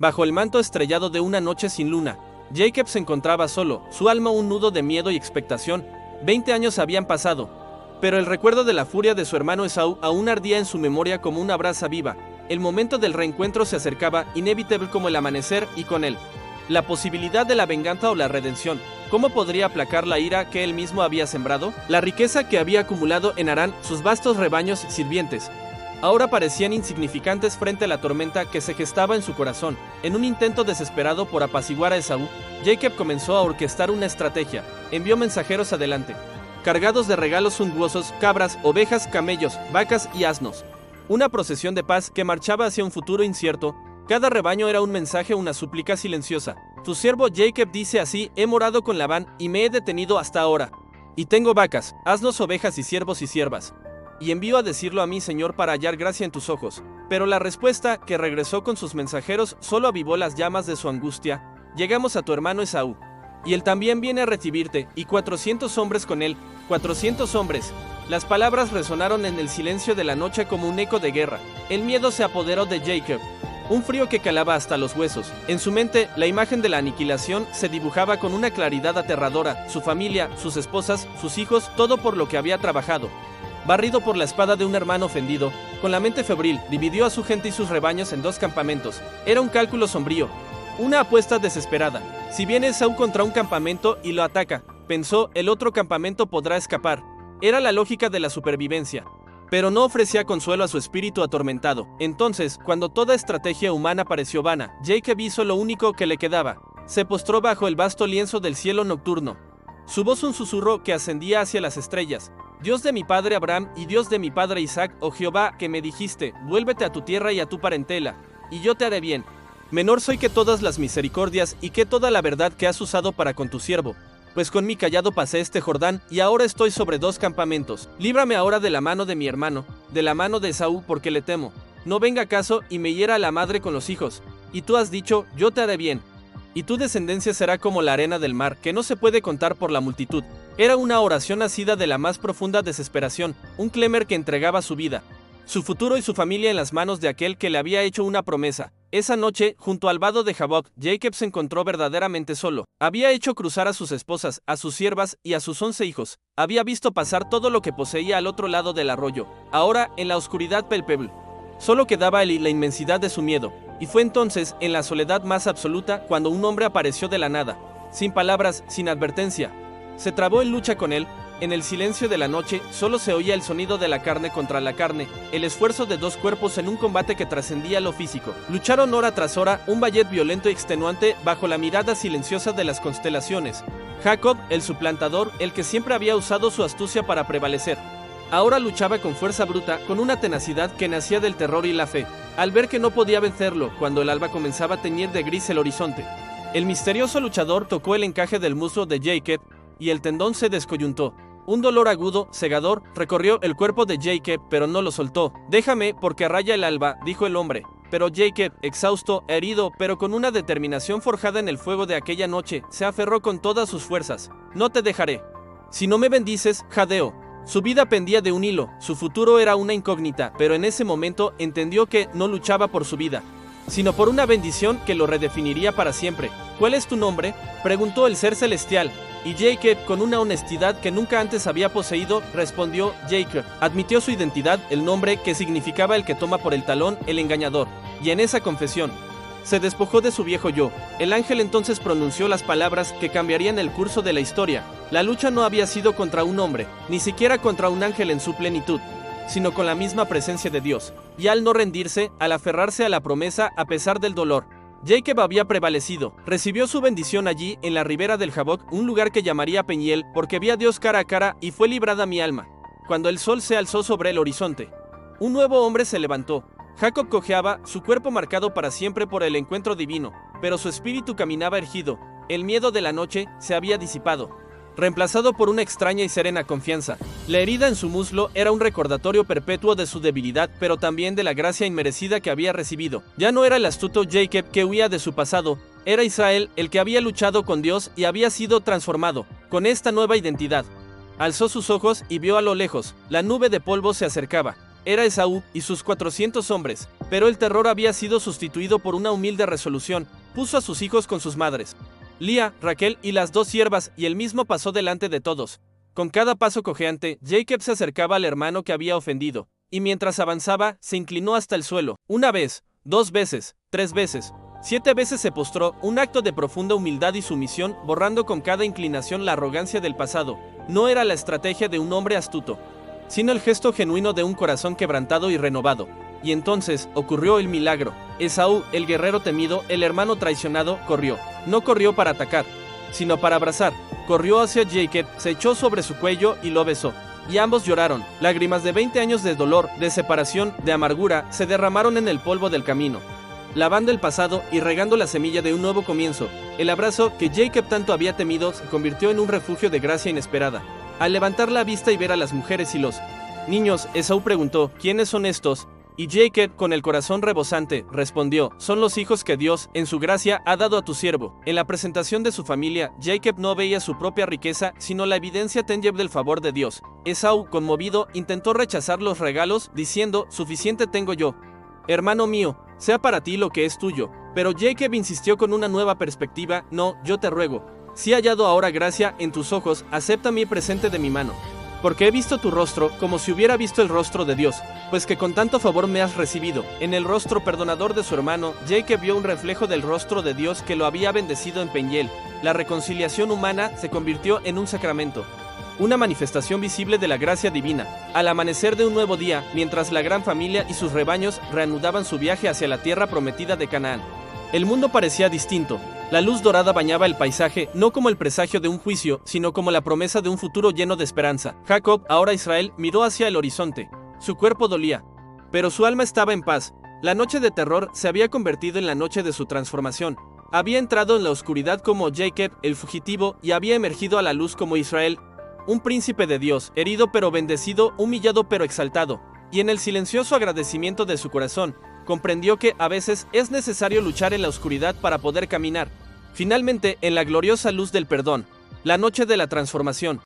Bajo el manto estrellado de una noche sin luna, Jacob se encontraba solo, su alma un nudo de miedo y expectación. 20 años habían pasado, pero el recuerdo de la furia de su hermano Esaú aún ardía en su memoria como una brasa viva. El momento del reencuentro se acercaba, inevitable como el amanecer, y con él, la posibilidad de la venganza o la redención. ¿Cómo podría aplacar la ira que él mismo había sembrado? La riqueza que había acumulado en Harán, sus vastos rebaños sirvientes, ahora parecían insignificantes frente a la tormenta que se gestaba en su corazón. En un intento desesperado por apaciguar a Esaú, Jacob comenzó a orquestar una estrategia. Envió mensajeros adelante, cargados de regalos suntuosos, cabras, ovejas, camellos, vacas y asnos. Una procesión de paz que marchaba hacia un futuro incierto. Cada rebaño era un mensaje, una súplica silenciosa. Tu siervo Jacob dice así: he morado con Labán y me he detenido hasta ahora. Y tengo vacas, asnos, ovejas y siervos y siervas. Y envío a decirlo a mi señor para hallar gracia en tus ojos. Pero la respuesta que regresó con sus mensajeros solo avivó las llamas de su angustia. Llegamos a tu hermano Esaú, y él también viene a recibirte, y 400 hombres con él. 400 hombres. Las palabras resonaron en el silencio de la noche como un eco de guerra. El miedo se apoderó de Jacob, un frío que calaba hasta los huesos. En su mente, la imagen de la aniquilación se dibujaba con una claridad aterradora. Su familia, sus esposas, sus hijos, todo por lo que había trabajado. Barrido por la espada de un hermano ofendido, con la mente febril, dividió a su gente y sus rebaños en dos campamentos. Era un cálculo sombrío, una apuesta desesperada. Si viene Esaú contra un campamento y lo ataca, pensó, el otro campamento podrá escapar. Era la lógica de la supervivencia. Pero no ofrecía consuelo a su espíritu atormentado. Entonces, cuando toda estrategia humana pareció vana, Jacob hizo lo único que le quedaba. Se postró bajo el vasto lienzo del cielo nocturno. Su voz un susurro que ascendía hacia las estrellas. Dios de mi padre Abraham y Dios de mi padre Isaac, oh Jehová, que me dijiste, vuélvete a tu tierra y a tu parentela, y yo te haré bien. Menor soy que todas las misericordias y que toda la verdad que has usado para con tu siervo. Pues con mi cayado pasé este Jordán, y ahora estoy sobre dos campamentos. Líbrame ahora de la mano de mi hermano, de la mano de Esaú, porque le temo. No venga caso y me hiera la madre con los hijos. Y tú has dicho, yo te haré bien. Y tu descendencia será como la arena del mar, que no se puede contar por la multitud. Era una oración nacida de la más profunda desesperación, un clemer que entregaba su vida, su futuro y su familia en las manos de aquel que le había hecho una promesa. Esa noche, junto al vado de Jaboc, Jacob se encontró verdaderamente solo. Había hecho cruzar a sus esposas, a sus siervas y a sus 11 hijos. Había visto pasar todo lo que poseía al otro lado del arroyo. Ahora, en la oscuridad palpable, solo quedaba él y la inmensidad de su miedo. Y fue entonces, en la soledad más absoluta, cuando un hombre apareció de la nada, sin palabras, sin advertencia. Se trabó en lucha con él. En el silencio de la noche, solo se oía el sonido de la carne contra la carne, el esfuerzo de dos cuerpos en un combate que trascendía lo físico. Lucharon hora tras hora, un ballet violento y extenuante, bajo la mirada silenciosa de las constelaciones. Jacob, el suplantador, el que siempre había usado su astucia para prevalecer, ahora luchaba con fuerza bruta, con una tenacidad que nacía del terror y la fe. Al ver que no podía vencerlo, cuando el alba comenzaba a teñir de gris el horizonte, el misterioso luchador tocó el encaje del muslo de Jacob, y el tendón se descoyuntó. Un dolor agudo, cegador, recorrió el cuerpo de Jacob, pero no lo soltó. Déjame, porque raya el alba, dijo el hombre. Pero Jacob, exhausto, herido, pero con una determinación forjada en el fuego de aquella noche, se aferró con todas sus fuerzas. No te dejaré. Si no me bendices, jadeo. Su vida pendía de un hilo, su futuro era una incógnita, pero en ese momento entendió que no luchaba por su vida, sino por una bendición que lo redefiniría para siempre. ¿Cuál es tu nombre?, preguntó el ser celestial. Y Jacob, con una honestidad que nunca antes había poseído, respondió: Jacob. Admitió su identidad, el nombre que significaba el que toma por el talón, el engañador. Y en esa confesión, se despojó de su viejo yo. El ángel entonces pronunció las palabras que cambiarían el curso de la historia. La lucha no había sido contra un hombre, ni siquiera contra un ángel en su plenitud, sino con la misma presencia de Dios. Y al no rendirse, al aferrarse a la promesa a pesar del dolor, Jacob había prevalecido. Recibió su bendición allí, en la ribera del Jaboc, un lugar que llamaría Peniel, porque vi a Dios cara a cara, y fue librada mi alma. Cuando el sol se alzó sobre el horizonte, un nuevo hombre se levantó. Jacob cojeaba, su cuerpo marcado para siempre por el encuentro divino, pero su espíritu caminaba erguido. El miedo de la noche se había disipado, reemplazado por una extraña y serena confianza. La herida en su muslo era un recordatorio perpetuo de su debilidad, pero también de la gracia inmerecida que había recibido. Ya no era el astuto Jacob que huía de su pasado, era Israel el que había luchado con Dios y había sido transformado. Con esta nueva identidad, alzó sus ojos y vio a lo lejos, la nube de polvo se acercaba. era Esaú y sus 400 hombres, pero el terror había sido sustituido por una humilde resolución. Puso a sus hijos con sus madres, Lía, Raquel y las 2 siervas, y él mismo pasó delante de todos. Con cada paso cojeante, Jacob se acercaba al hermano que había ofendido, y mientras avanzaba, se inclinó hasta el suelo. 1 vez, 2 veces, 3 veces, 7 veces se postró, un acto de profunda humildad y sumisión, borrando con cada inclinación la arrogancia del pasado. No era la estrategia de un hombre astuto, sino el gesto genuino de un corazón quebrantado y renovado. Y entonces ocurrió el milagro. Esaú, el guerrero temido, el hermano traicionado, corrió. No corrió para atacar, sino para abrazar. Corrió hacia Jacob, se echó sobre su cuello y lo besó. Y ambos lloraron. Lágrimas de 20 años de dolor, de separación, de amargura, se derramaron en el polvo del camino, lavando el pasado y regando la semilla de un nuevo comienzo. El abrazo que Jacob tanto había temido se convirtió en un refugio de gracia inesperada. Al levantar la vista y ver a las mujeres y los niños, Esaú preguntó: ¿quiénes son estos? Y Jacob, con el corazón rebosante, respondió: son los hijos que Dios, en su gracia, ha dado a tu siervo. En la presentación de su familia, Jacob no veía su propia riqueza, sino la evidencia tangible del favor de Dios. Esaú, conmovido, intentó rechazar los regalos, diciendo: suficiente tengo yo, hermano mío, sea para ti lo que es tuyo. Pero Jacob insistió con una nueva perspectiva: no, yo te ruego, si he hallado ahora gracia en tus ojos, acepta mi presente de mi mano, porque he visto tu rostro como si hubiera visto el rostro de Dios, pues que con tanto favor me has recibido. En el rostro perdonador de su hermano, Jacob vio un reflejo del rostro de Dios que lo había bendecido en Peniel. La reconciliación humana se convirtió en un sacramento, una manifestación visible de la gracia divina. Al amanecer de un nuevo día, mientras la gran familia y sus rebaños reanudaban su viaje hacia la tierra prometida de Canaán, el mundo parecía distinto. La luz dorada bañaba el paisaje, no como el presagio de un juicio, sino como la promesa de un futuro lleno de esperanza. Jacob, ahora Israel, miró hacia el horizonte. Su cuerpo dolía, pero su alma estaba en paz. La noche de terror se había convertido en la noche de su transformación. Había entrado en la oscuridad como Jacob, el fugitivo, y había emergido a la luz como Israel, un príncipe de Dios, herido pero bendecido, humillado pero exaltado. Y en el silencioso agradecimiento de su corazón, comprendió que a veces es necesario luchar en la oscuridad para poder caminar. Finalmente, en la gloriosa luz del perdón, la noche de la transformación,